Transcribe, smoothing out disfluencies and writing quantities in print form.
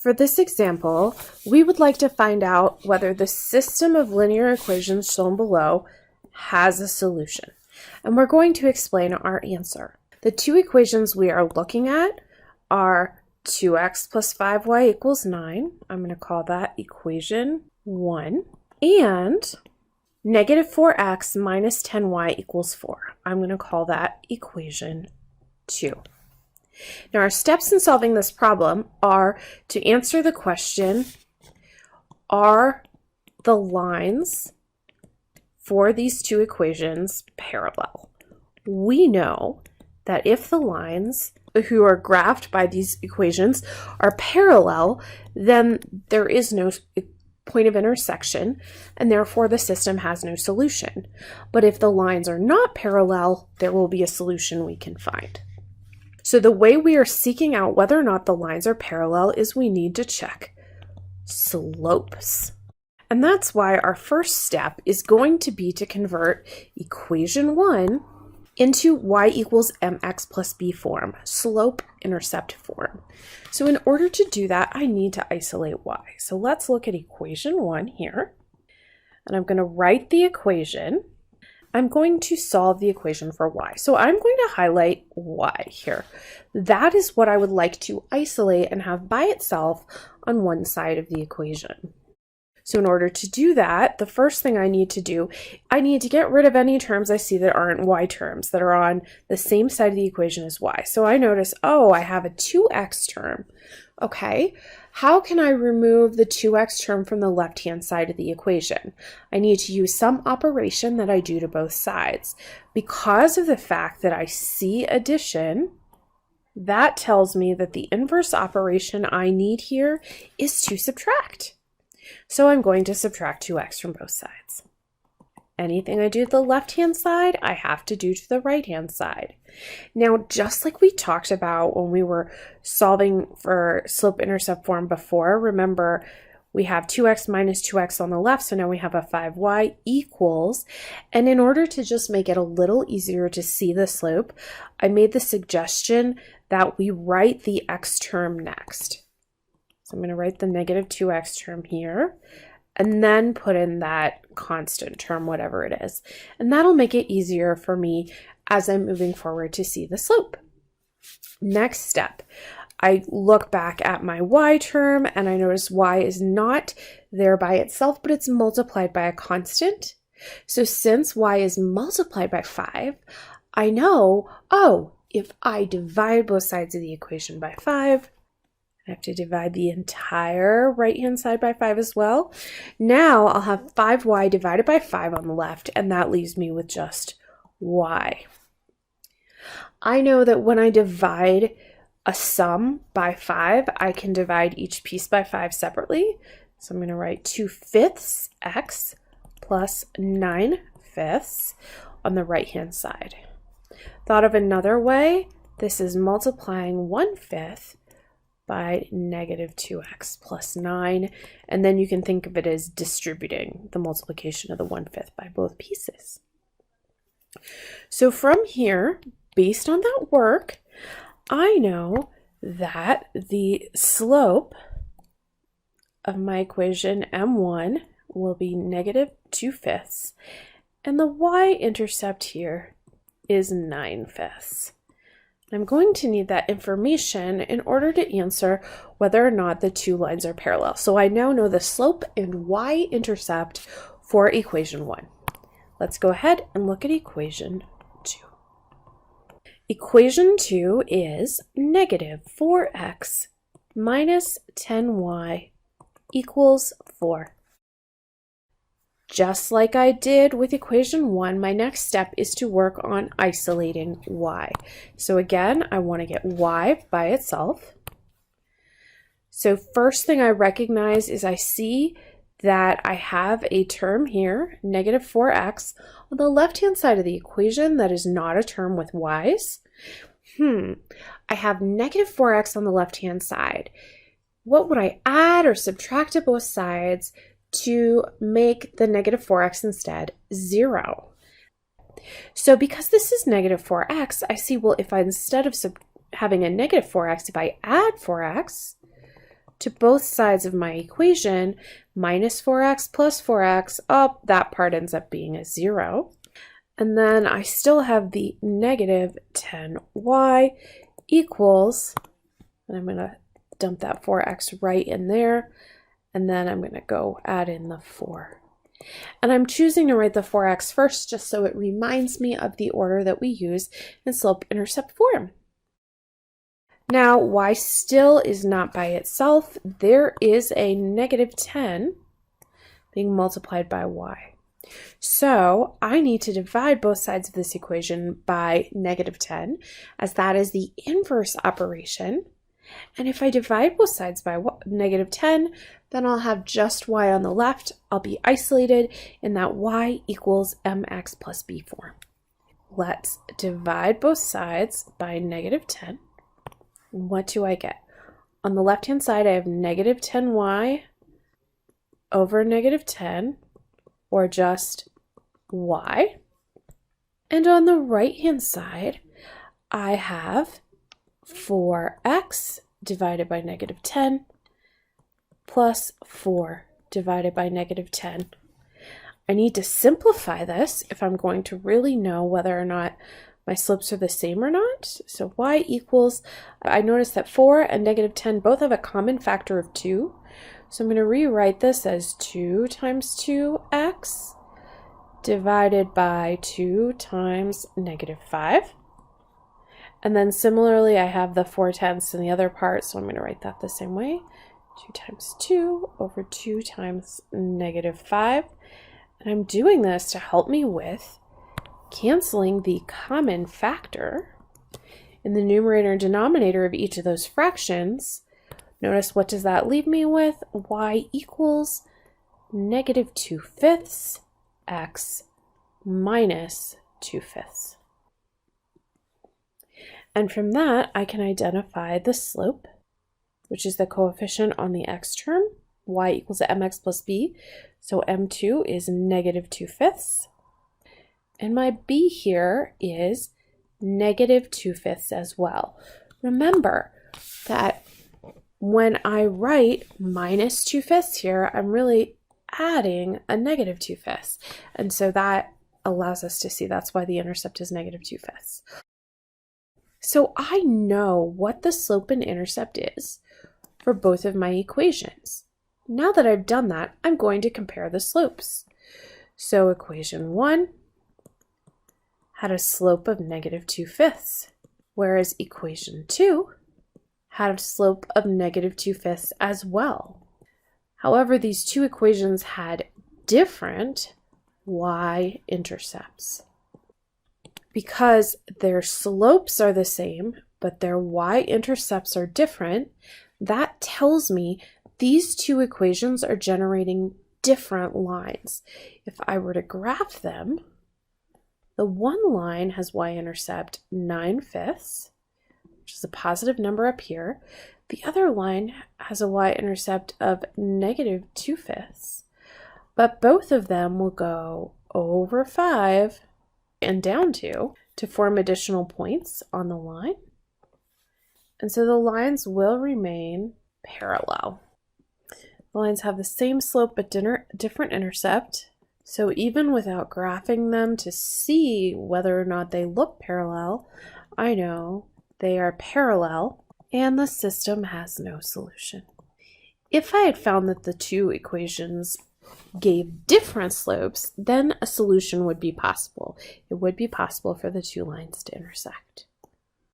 For this example, we would like to find out whether the system of linear equations shown below has a solution. And we're going to explain our answer. The two equations we are looking at are 2x plus 5y equals 9. I'm going to call that equation 1. And negative 4x minus 10y equals 4. I'm going to call that equation 2. Now, our steps in solving this problem are to answer the question, are the lines for these two equations parallel? We know that if the lines who are graphed by these equations are parallel, then there is no point of intersection, and therefore the system has no solution. But if the lines are not parallel, there will be a solution we can find. So the way we are seeking out whether or not the lines are parallel is we need to check slopes. And that's why our first step is going to be to convert equation 1 into y equals mx plus b form, slope-intercept form. So in order to do that, I need to isolate y. So let's look at equation 1 here. And I'm going to write the equation. I'm going to solve the equation for y. So I'm going to highlight y here. That is what I would like to isolate and have by itself on one side of the equation. So in order to do that, the first thing I need to do, I need to get rid of any terms I see that aren't y terms, that are on the same side of the equation as y. So I notice, oh, I have a 2x term. Okay, how can I remove the 2x term from the left-hand side of the equation? I need to use some operation that I do to both sides. Because of the fact that I see addition, that tells me that the inverse operation I need here is to subtract. So I'm going to subtract 2x from both sides. Anything I do to the left-hand side, I have to do to the right-hand side. Now, just like we talked about when we were solving for slope-intercept form before, remember we have 2x minus 2x on the left, so now we have a 5y equals, and in order to just make it a little easier to see the slope, I made the suggestion that we write the x term next. So I'm going to write the negative 2x term here, and then put in that constant term, whatever it is. And that'll make it easier for me as I'm moving forward to see the slope. Next step, I look back at my y term and I notice y is not there by itself, but it's multiplied by a constant. So since y is multiplied by 5, I know, oh, if I divide both sides of the equation by 5, I have to divide the entire right-hand side by 5 as well. Now I'll have 5y divided by 5 on the left, and that leaves me with just y. I know that when I divide a sum by 5, I can divide each piece by 5 separately. So I'm going to write 2/5 x plus 9/5 on the right-hand side. Thought of another way, this is multiplying 1/5 by negative 2x plus 9, and then you can think of it as distributing the multiplication of the 1/5 by both pieces. So from here, based on that work, I know that the slope of my equation m1 will be negative 2/5, and the y-intercept here is 9/5. I'm going to need that information in order to answer whether or not the two lines are parallel. So I now know the slope and y-intercept for equation 1. Let's go ahead and look at equation 2. Equation 2 is negative 4x minus 10y equals 4. Just like I did with equation 1, my next step is to work on isolating y. So again, I want to get y by itself. So first thing I recognize is I see that I have a term here, negative 4x, on the left-hand side of the equation that is not a term with y's. I have negative 4x on the left-hand side. What would I add or subtract to both sides to make the negative 4x instead 0? So because this is negative 4x, I see, well, if I, instead of having a negative 4x, if I add 4x, to both sides of my equation, minus 4x plus 4x, that part ends up being a 0. And then I still have the negative 10y equals, and I'm going to dump that 4x right in there, and then I'm going to go add in the 4. And I'm choosing to write the 4x first just so it reminds me of the order that we use in slope-intercept form. Now, y still is not by itself. There is a negative 10 being multiplied by y. So I need to divide both sides of this equation by negative 10, as that is the inverse operation. And if I divide both sides by negative 10, then I'll have just y on the left. I'll be isolated in that y equals mx plus b form. Let's divide both sides by negative 10. What do I get? On the left-hand side, I have negative 10y over negative 10, or just y. And on the right-hand side, I have 4x divided by negative 10 plus 4 divided by negative 10. I need to simplify this if I'm going to really know whether or not my slopes are the same or not. So y equals, I notice that 4 and negative 10 both have a common factor of 2. So I'm going to rewrite this as 2 times 2x divided by 2 times negative 5. And then similarly, I have the 4/10 in the other part, so I'm going to write that the same way. 2 times 2 over 2 times negative 5. And I'm doing this to help me with canceling the common factor in the numerator and denominator of each of those fractions. Notice, what does that leave me with? Y equals negative 2/5 x minus 2/5. And from that, I can identify the slope, which is the coefficient on the x term, y equals mx plus b. So m2 is negative 2/5. And my b here is negative 2/5 as well. Remember that when I write minus 2/5 here, I'm really adding a negative 2/5. And so that allows us to see that's why the intercept is negative 2/5. So I know what the slope and intercept is for both of my equations. Now that I've done that, I'm going to compare the slopes. So equation 1 had a slope of negative 2/5, whereas equation 2 had a slope of negative 2/5 as well. However, these two equations had different y-intercepts. Because their slopes are the same, but their y-intercepts are different, that tells me these two equations are generating different lines. If I were to graph them, the one line has y-intercept 9/5, which is a positive number up here. The other line has a y-intercept of negative 2/5, but both of them will go over 5 and down to form additional points on the line. And so the lines will remain parallel. The lines have the same slope but different intercept. So even without graphing them to see whether or not they look parallel, I know they are parallel and the system has no solution. If I had found that the two equations gave different slopes, then a solution would be possible. It would be possible for the two lines to intersect.